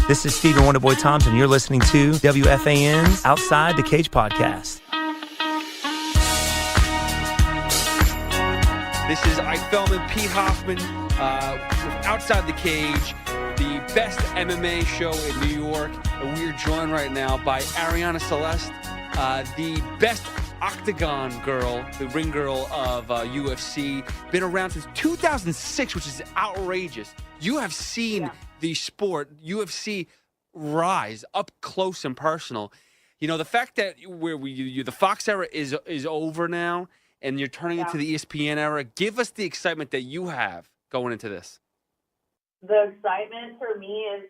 This is Stephen Wonderboy Thompson. You're listening to WFAN's Outside the Cage podcast. This is Ike Feldman, Pete Hoffman, with Outside the Cage, the best MMA show in New York. And we are joined right now by Arianny Celeste, the best octagon girl, the ring girl of UFC. Been around since 2006, which is outrageous. You have seen the sport, UFC, rise up close and personal. You know, the fact that the Fox era is over now, and you're turning into the ESPN era. Give us the excitement that you have going into this. The excitement for me is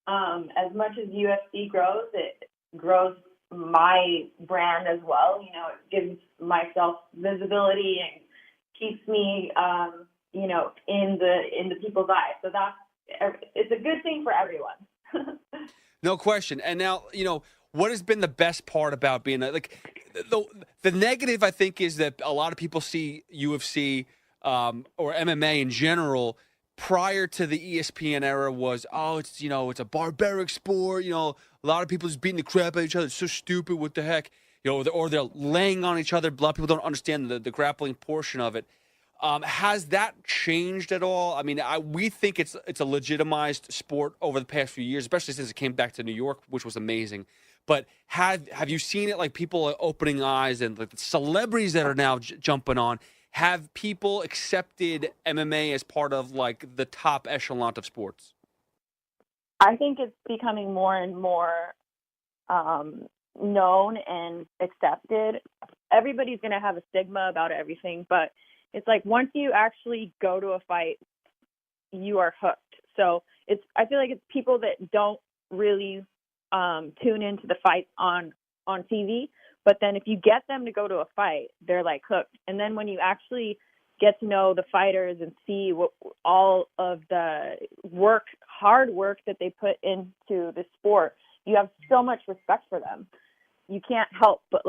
as much as UFC grows, it grows my brand as well. You know, it gives myself visibility and keeps me, in the people's eyes. So it's a good thing for everyone. No question. And now, what has been the best part about being the negative, I think, is that a lot of people see UFC or MMA in general prior to the ESPN era was, it's a barbaric sport. A lot of people just beating the crap out of each other. It's so stupid. What the heck? Or they're laying on each other. A lot of people don't understand the grappling portion of it. Has that changed at all? I mean, we think it's a legitimized sport over the past few years, especially since it came back to New York, which was amazing. But have you seen it, like people are opening eyes and like the celebrities that are now jumping on? Have people accepted MMA as part of like the top echelon of sports? I think it's becoming more and more known and accepted. Everybody's going to have a stigma about everything, but it's like once you actually go to a fight, you are hooked. So I feel like it's people that don't really tune into the fights on TV, but then if you get them to go to a fight, they're like hooked. And then when you actually get to know the fighters and see all of the hard work that they put into the sport, you have so much respect for them. You can't help but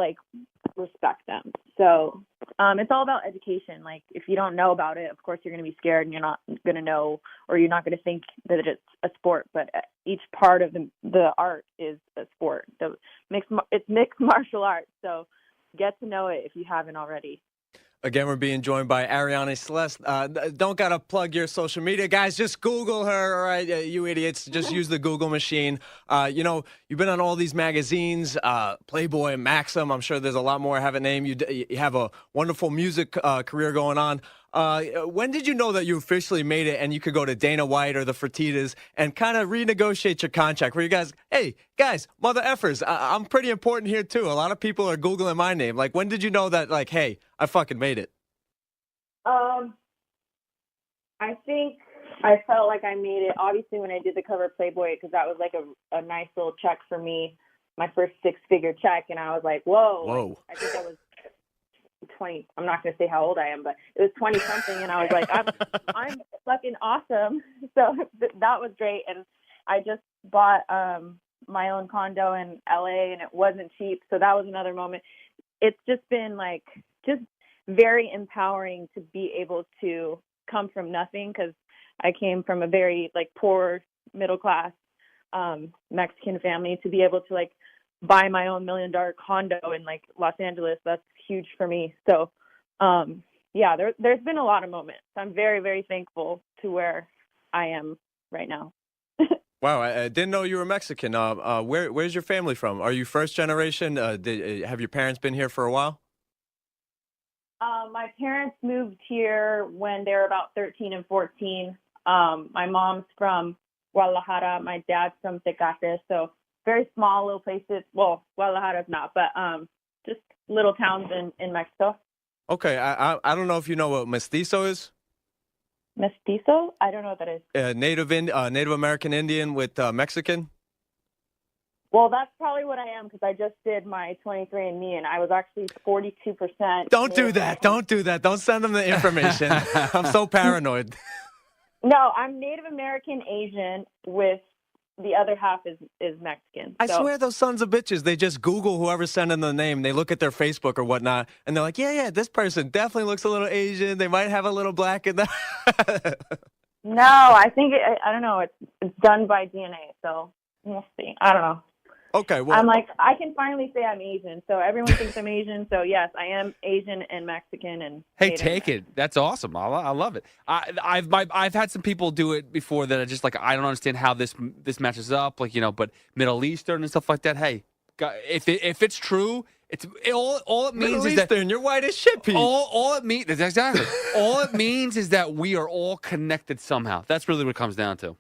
respect them. So it's all about education. Like if you don't know about it, of course you're going to be scared and you're not going to know, or you're not going to think that it's a sport. But each part of the art is a sport. So it's mixed martial arts. So get to know it if you haven't already. Again, we're being joined by Arianny Celeste. Don't got to plug your social media. Guys, just Google her, all right? You idiots, just use the Google machine. You've been on all these magazines, Playboy, Maxim. I'm sure there's a lot more I haven't named. You have a wonderful music career going on. When did you know that you officially made it and you could go to Dana White or the Fertittas and kind of renegotiate your contract where you guys, hey, guys, mother effers, I'm pretty important here too. A lot of people are Googling my name. Like, when did you know that, hey, I fucking made it? I think I felt like I made it, obviously, when I did the cover of Playboy, because that was like a nice little check for me, my first 6-figure check, and I was like, whoa. I think I was 20. I'm not going to say how old I am, but it was 20 something, and I was like, I'm fucking awesome. So that was great. And I just bought my own condo in LA, and it wasn't cheap. So that was another moment. It's just been just very empowering to be able to come from nothing, because I came from a very poor middle class Mexican family, to be able to buy my own $1 million condo in Los Angeles. That's huge for me. So there's been a lot of moments. I'm very, very thankful to where I am right now. Wow, I didn't know you were Mexican. Where's your family from? Are you first generation? Have your parents been here for a while? My parents moved here when they were about 13 and 14. My mom's from Guadalajara. My dad's from Tecate. So very small little places. Well, Guadalajara's not, but just little towns in Mexico. Okay, I don't know if you know what mestizo is. Mestizo? I don't know what that is. Native American Indian with Mexican. Well, that's probably what I am, because I just did my 23andMe, and I was actually 42%. Don't do that. Don't do that. Don't send them the information. I'm so paranoid. No, I'm Native American Asian with the other half is Mexican. I swear those sons of bitches, they just Google whoever's sending the name. They look at their Facebook or whatnot, and they're like, yeah, this person definitely looks a little Asian. They might have a little black in that. No, I think, I don't know, it's done by DNA, so we'll see. I don't know. Okay, well, I'm like, I can finally say I'm Asian, so everyone thinks I'm Asian. So yes, I am Asian and Mexican and. Hey, Native take it. That's awesome. I love it. I've had some people do it before that are just like, I don't understand how this matches up, like, you know, but Middle Eastern and stuff like that. Hey, if it's true, all it means Middle is that Eastern, you're white as shit, Pete. all it means exactly all it means is that we are all connected somehow. That's really what it comes down to.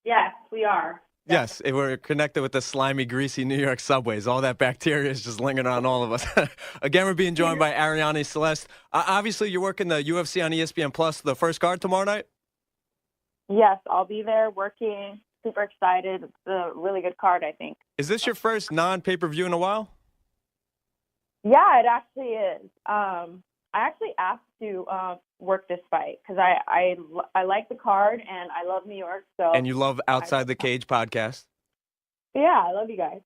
Yes, we are. Yes, if we're connected with the slimy, greasy New York subways. All that bacteria is just lingering on all of us. Again, we're being joined by Arianny Celeste. Obviously, you're working the UFC on ESPN Plus, the first card tomorrow night? Yes, I'll be there working. Super excited. It's a really good card, I think. Is this your first non-pay-per-view in a while? Yeah, it actually is. I actually asked to work this fight because I like the card and I love New York. So And you love Outside the Cage podcast? Yeah, I love you guys.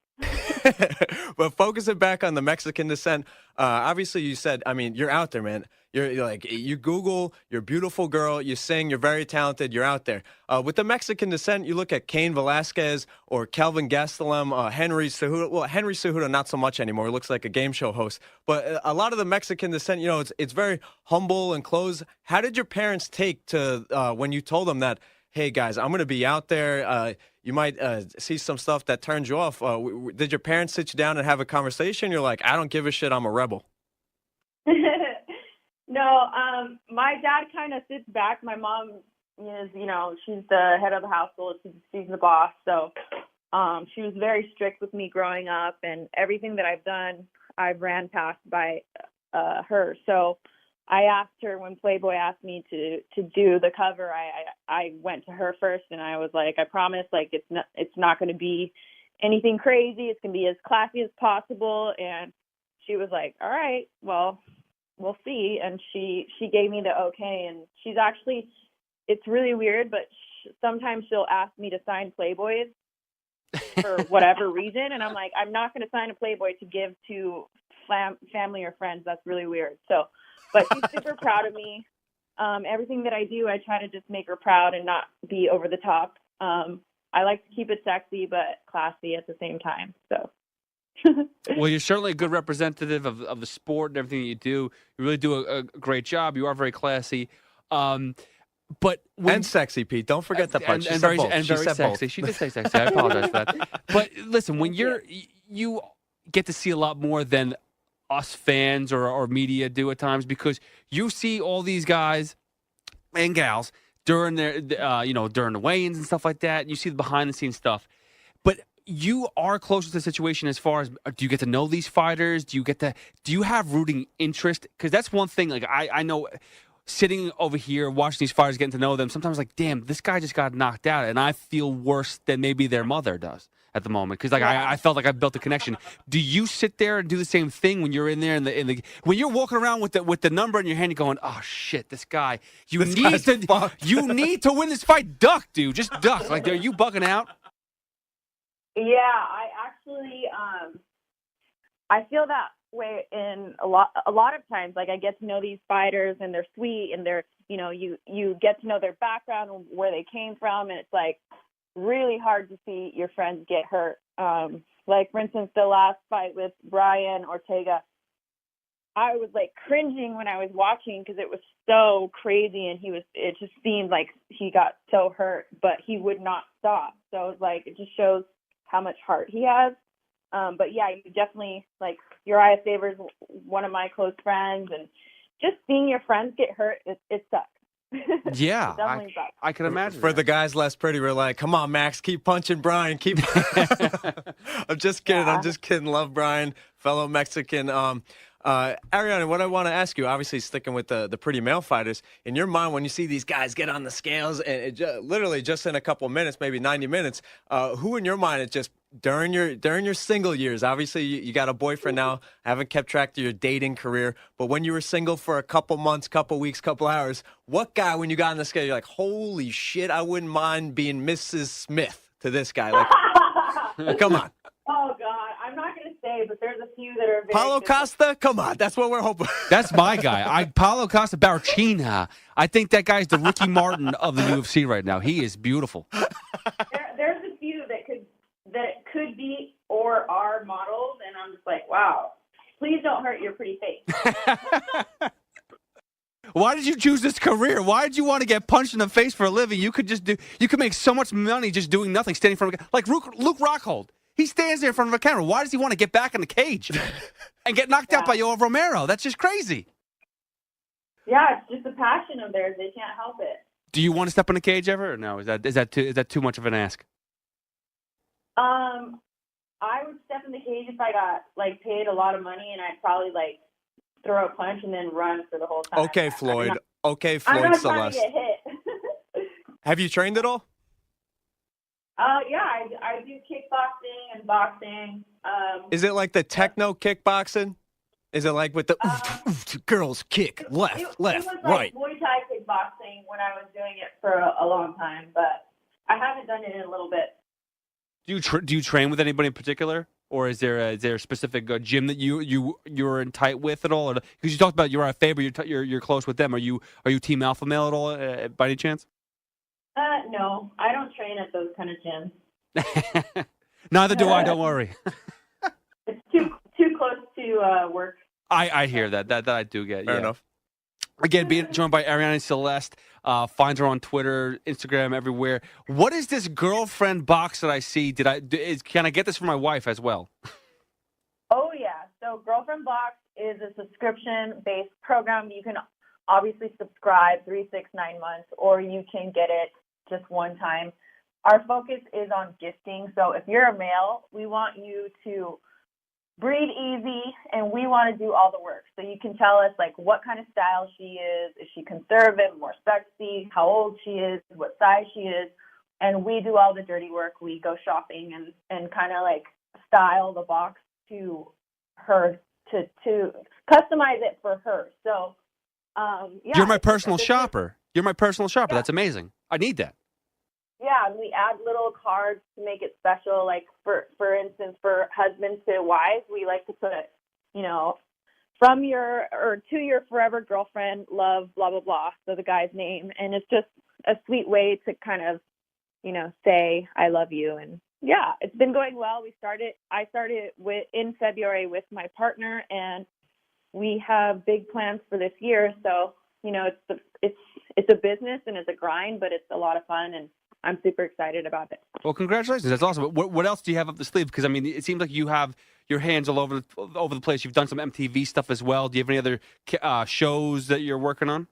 But focusing back on the Mexican descent, obviously you said, I mean, you're out there, man. You're like, you Google, you're a beautiful girl, you sing, you're very talented, you're out there. With the Mexican descent, you look at Cain Velasquez or Kelvin Gastelum, Henry Cejudo. Well, Henry Cejudo, not so much anymore. He looks like a game show host. But a lot of the Mexican descent, you know, it's very humble and closed. How did your parents take to when you told them that, hey, guys, I'm going to be out there. You might see some stuff that turns you off. Did your parents sit you down and have a conversation? You're like, I don't give a shit. I'm a rebel. No, my dad kind of sits back. My mom is, you know, she's the head of the household. She's the boss. So she was very strict with me growing up, and everything that I've done, I've ran past by her. So I asked her when Playboy asked me to do the cover. I went to her first, and I was like, I promise, like it's not going to be anything crazy. It's going to be as classy as possible. And she was like, all right, well, we'll see. And she gave me the okay. And she's actually, it's really weird, but sometimes she'll ask me to sign Playboys for whatever reason, and I'm like, I'm not going to sign a Playboy to give to family or friends. That's really weird. So. But she's super proud of me. Everything that I do, I try to just make her proud and not be over the top. I like to keep it sexy but classy at the same time. So. Well, you're certainly a good representative of the sport and everything that you do. You really do a great job. You are very classy. But and sexy, Pete. Don't forget that part. And very sexy. She did say sexy. I apologize for that. But listen, when you get to see a lot more than us fans or media do at times, because you see all these guys and gals during their during the weigh-ins and stuff like that. And you see the behind-the-scenes stuff, but you are closer to the situation as far as, do you get to know these fighters? Do you have rooting interest? Because that's one thing. Like I know, sitting over here watching these fighters, getting to know them, sometimes like, damn, this guy just got knocked out, and I feel worse than maybe their mother does at the moment, because like I felt like I built a connection. Do you sit there and do the same thing when you're in there when you're walking around with the number in your hand, you're going, oh shit, this guy, you need to win this fight. Duck, dude, just duck. Like, are you bugging out? Yeah, I actually I feel that way in a lot of times. Like, I get to know these fighters and they're sweet and they're, you know, you get to know their background and where they came from, and it's like really hard to see your friends get hurt. Like, for instance, the last fight with Brian Ortega, I was like cringing when I was watching because it was so crazy, and it just seemed like he got so hurt, but he would not stop. So it was like, it just shows how much heart he has. But yeah, you definitely, like, Uriah Faber's one of my close friends, and just seeing your friends get hurt, it sucks. Yeah, I can imagine. For the guys less pretty, we're like, come on, Max, keep punching Brian. Keep. I'm just kidding. Yeah. I'm just kidding. Love Brian, fellow Mexican. Arianny, what I want to ask you, obviously sticking with the pretty male fighters, in your mind, when you see these guys get on the scales, and literally just in a couple of minutes, maybe 90 minutes, who in your mind is just during your single years? Obviously, you got a boyfriend now. I haven't kept track of your dating career, but when you were single for a couple months, couple weeks, couple hours, what guy, when you got on the scale, you're like, holy shit, I wouldn't mind being Mrs. Smith to this guy? Like, come on. Oh, God. I'm not going to say, but there's a few that are very Paulo Costa? Come on. That's what we're hoping. That's my guy. Paulo Costa Barrachina. I think that guy's the Ricky Martin of the UFC right now. He is beautiful. There's a few wow, please don't hurt your pretty face. Why did you choose this career? Why did you want to get punched in the face for a living? You could make so much money just doing nothing, standing in front of like Luke Rockhold. He stands there in front of a camera. Why does he want to get back in the cage and get knocked out by Yoel Romero? That's just crazy. Yeah, it's just a passion of theirs. They can't help it. Do you want to step in a cage ever, or no? Is that too much of an ask? I would step in the cage if I got like paid a lot of money, and I'd probably like throw a punch and then run for the whole time. Okay, Floyd. I'm not Celeste. trying to get hit. Have you trained at all? Yeah, I do kickboxing and boxing. Is it like the techno kickboxing? Is it like with the girls kick left, it left, was right? like Muay Thai kickboxing when I was doing it for a long time, but I haven't done it in a little bit. Do you train with anybody in particular, or is there a specific gym that you're in tight with at all? Because you talked about Uriah Faber, you're close with them. Are you Team Alpha Male at all by any chance? No, I don't train at those kind of gyms. Neither do I. Don't worry. It's too close to work. I hear that I do get. Fair enough. Again, being joined by Arianny Celeste. Find her on Twitter, Instagram, everywhere. What is this girlfriend box that I see? Can I get this for my wife as well? Oh, yeah. So Girlfriend Box is a subscription-based program. You can obviously subscribe 3, 6, 9 months, or you can get it just one time. Our focus is on gifting. So if you're a male, we want you to breathe easy, and we want to do all the work. So you can tell us, like, what kind of style she is she conservative, more sexy, how old she is, what size she is, and we do all the dirty work. We go shopping and kind of, like, style the box to her, to customize it for her. So, yeah. You're my personal shopper. You're my personal shopper. Yeah. That's amazing. I need that. Yeah, and we add little cards to make it special. Like, for instance, for husbands to wives, we like to put, from your or to your forever girlfriend, love, blah, blah, blah, so the guy's name. And it's just a sweet way to kind of, say, I love you. And, yeah, it's been going well. I started in February with my partner, and we have big plans for this year. So, it's a business and it's a grind, but it's a lot of fun, and I'm super excited about it. Well, congratulations. That's awesome. What else do you have up the sleeve? Because, I mean, it seems like you have your hands all over the place. You've done some MTV stuff as well. Do you have any other shows that you're working on?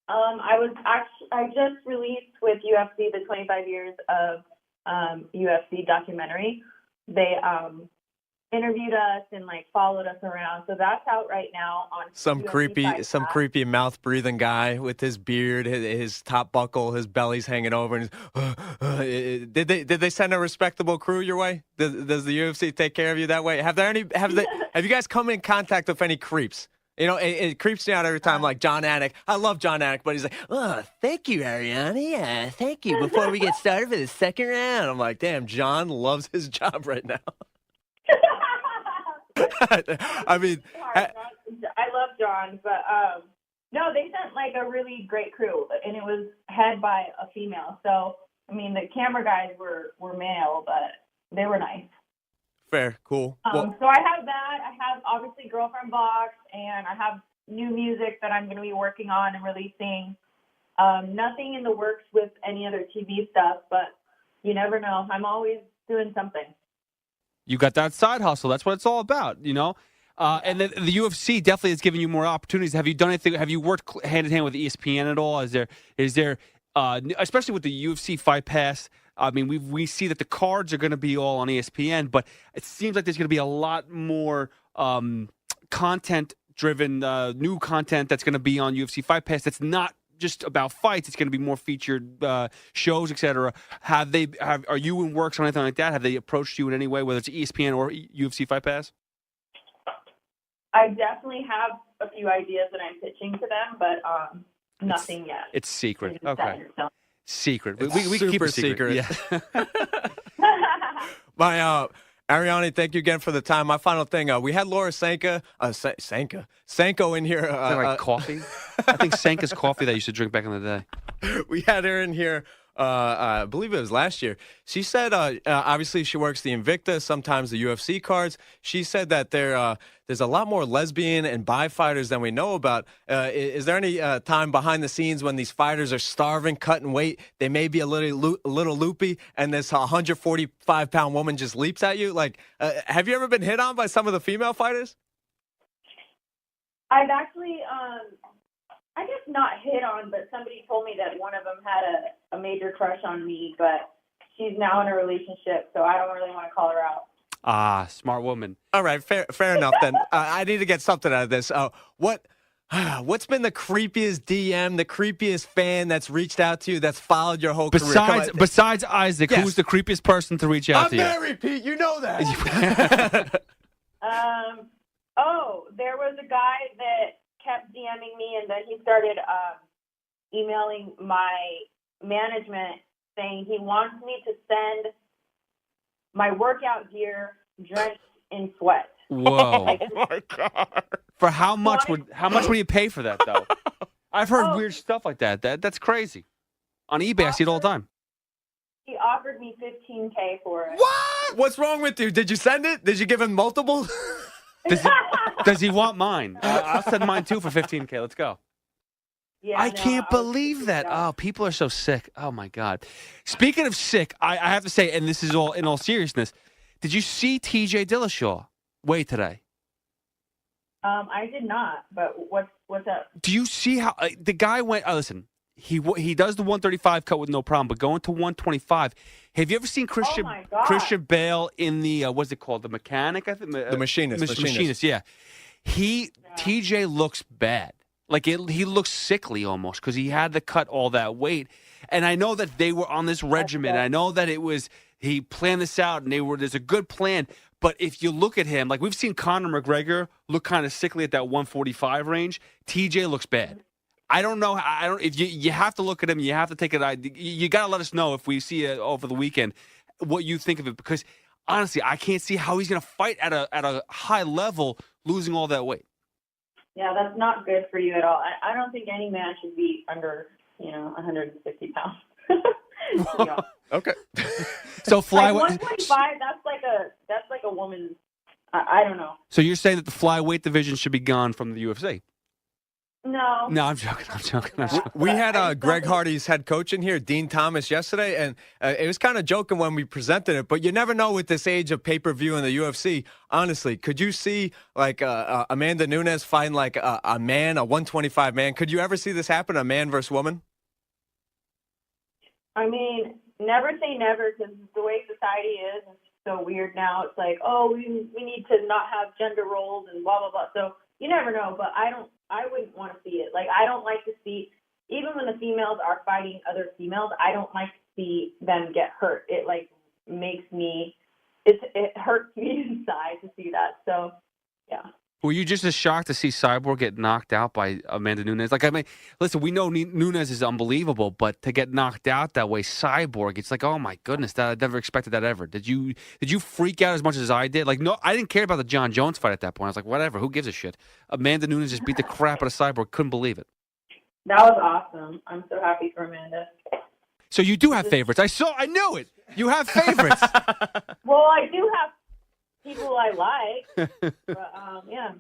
I just released with UFC the 25 years of UFC documentary. They interviewed us and followed us around, so that's out right now on some creepy mouth breathing guy with his beard, his top buckle, his belly's hanging over. And did they send a respectable crew your way? Does the UFC take care of you that way? Have you guys come in contact with any creeps? It creeps me out every time, like John Anik. I love John Anik, but he's like, oh, thank you, Arianny. Thank you. Before we get started for the second round. I'm like, damn, John loves his job right now. I mean, I love John, but no, they sent a really great crew, and it was head by a female. So, I mean, the camera guys were male, but they were nice. Fair, cool. So I have that. I have obviously Girlfriend Box, and I have new music that I'm going to be working on and releasing. Nothing in the works with any other TV stuff, but you never know. I'm always doing something. You got that side hustle. That's what it's all about, And then the UFC definitely has given you more opportunities. Have you done anything? Have you worked hand in hand with ESPN at all? Is there, especially with the UFC Fight Pass? I mean, we see that the cards are going to be all on ESPN, but it seems like there's going to be a lot more content-driven, new content that's going to be on UFC Fight Pass. That's not just about fights. It's going to be more featured shows, etc. Are you in works on anything like that? Have they approached you in any way, whether it's ESPN or UFC Fight Pass? I definitely have a few ideas that I'm pitching to them, but nothing yet. It's secret. Okay. Secret. We super keep it secret. Yeah. Arianny, thank you again for the time. My final thing, we had Laura Sanko in here. Is that like coffee? I think Sanka's coffee that I used to drink back in the day. We had her in here I believe it was last year. She said, obviously she works the Invicta, sometimes the UFC cards. She said that there's a lot more lesbian and bi fighters than we know about. Is there any time behind the scenes when these fighters are starving, cutting weight, they may be a little loopy, and this 145-pound woman just leaps at you? Like, have you ever been hit on by some of the female fighters? I've actually, I guess not hit on, but somebody told me that one of them had a major crush on me, but she's now in a relationship, so I don't really want to call her out. Ah, smart woman. All right, fair enough then. I need to get something out of this. What's been the creepiest DM, the creepiest fan that's reached out to you, that's followed your whole career? Besides Isaac, Yes. Who's the creepiest person to reach out to you? I'm married, Pete. You know that. There was a guy that kept DMing me, and then he started emailing my management saying he wants me to send my workout gear drenched in sweat. Whoa. Oh my God. For how much would you pay for that though? I've heard weird stuff like that. That's crazy. On eBay, I see it all the time. He offered me $15K for it. What? What's wrong with you? Did you send it? Did you give him multiple? Does he want mine? I'll send mine too for $15K. Let's go. Yeah, I can't believe that. Oh, people are so sick. Oh my God. Speaking of sick, I have to say, and this is all in all seriousness, did you see TJ Dillashaw weigh today? I did not, but what's up? Do you see how the guy went? Oh, listen, he does the 135 cut with no problem, but going to 125. Have you ever seen Christian Bale in the what's it called? The mechanic, I think. The machinist. Machinist, yeah. TJ looks bad. Like he looks sickly almost because he had to cut all that weight. And I know that they were on this regimen. I know that he planned this out and there's a good plan. But if you look at him, like we've seen Conor McGregor look kind of sickly at that 145 range, TJ looks bad. I don't know. If you have to look at him, you have to take it. You got to let us know if we see it over the weekend what you think of it, because honestly, I can't see how he's going to fight at a high level losing all that weight. Yeah, that's not good for you at all. I don't think any man should be under 150 pounds. Yeah. Okay. So flyweight. Like 125. That's like a woman's. I don't know. So you're saying that the flyweight division should be gone from the UFC? No. No, I'm joking. We had Greg Hardy's head coach in here, Dean Thomas, yesterday, and it was kind of joking when we presented it, but you never know with this age of pay-per-view in the UFC. Honestly, could you see like Amanda Nunes fighting like a man, a 125 man? Could you ever see this happen, a man versus woman? I mean, never say never, because the way society is so weird now. It's like, oh, we need to not have gender roles and blah, blah, blah. So you never know, but I wouldn't want to see it. Like, I don't like to see, even when the females are fighting other females, I don't like to see them get hurt. It like makes me, it hurts me inside to see that. So, yeah. Were you just as shocked to see Cyborg get knocked out by Amanda Nunes? Like, I mean, listen, we know Nunes is unbelievable, but to get knocked out that way, Cyborg, it's like, oh my goodness, I never expected that ever. Did you freak out as much as I did? Like, no, I didn't care about the John Jones fight at that point. I was like, whatever, who gives a shit? Amanda Nunes just beat the crap out of Cyborg. Couldn't believe it. That was awesome. I'm so happy for Amanda. So you do have favorites. I knew it. You have favorites. Well, I do have people I like, but yeah,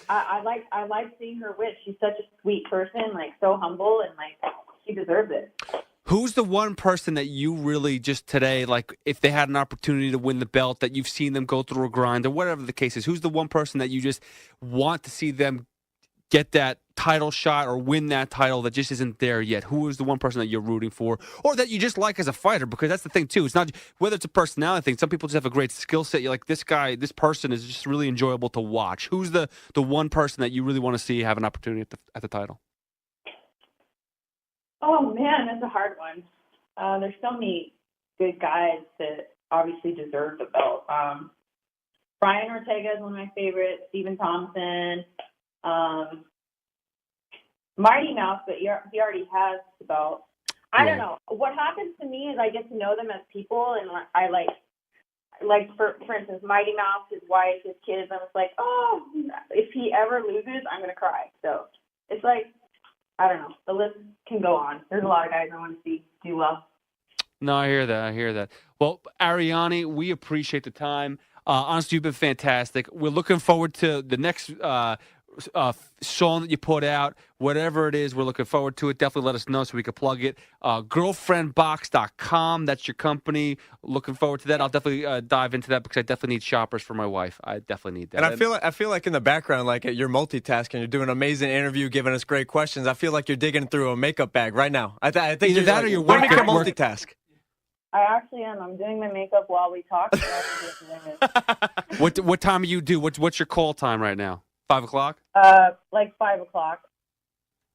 I like seeing her win. She's such a sweet person, like so humble, and like she deserves it. Who's the one person that you really just today, like if they had an opportunity to win the belt, that you've seen them go through a grind or whatever the case is? Who's the one person that you just want to see them get that title shot or win that title that just isn't there yet? Who is the one person that you're rooting for or that you just like as a fighter? Because that's the thing too. It's not whether it's a personality thing. Some people just have a great skill set. You're like, this person is just really enjoyable to watch. Who's the one person that you really want to see have an opportunity at the title? Oh man, that's a hard one. There's so many good guys that obviously deserve the belt. Brian Ortega is one of my favorites. Stephen Thompson. Mighty Mouse, but he already has the belt. I don't know. What happens to me is I get to know them as people, and I like for instance, Mighty Mouse, his wife, his kids. I'm just like, oh, if he ever loses, I'm gonna cry. So it's like I don't know. The list can go on. There's a lot of guys I want to see do well. No, I hear that. Well, Arianny, we appreciate the time. Honestly, you've been fantastic. We're looking forward to the next song that you put out. Whatever it is, we're looking forward to it. Definitely let us know so we can plug it. Girlfriendbox.com, that's your company. Looking forward to that. I'll definitely dive into that because I definitely need shoppers for my wife. I definitely need that. And I feel like in the background, like you're multitasking. You're doing an amazing interview, giving us great questions. I feel like you're digging through a makeup bag right now. I think Either you're that like, or you're when we can working. multitask. I actually am. I'm doing my makeup while we talk. So What time do you do? What's your call time right now? 5 o'clock? like 5 o'clock.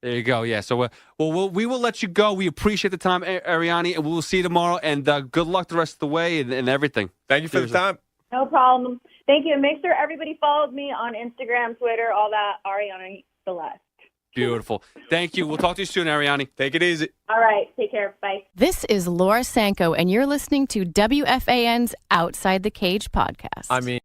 There you go. Yeah. So, we will let you go. We appreciate the time, Arianny, and we will see you tomorrow. And good luck the rest of the way and everything. Thank you for the time. No problem. Thank you. And make sure everybody follows me on Instagram, Twitter, all that. Arianny Celeste. Beautiful. Thank you. We'll talk to you soon, Arianny. Take it easy. All right. Take care. Bye. This is Laura Sanko, and you're listening to WFAN's Outside the Cage podcast. I mean.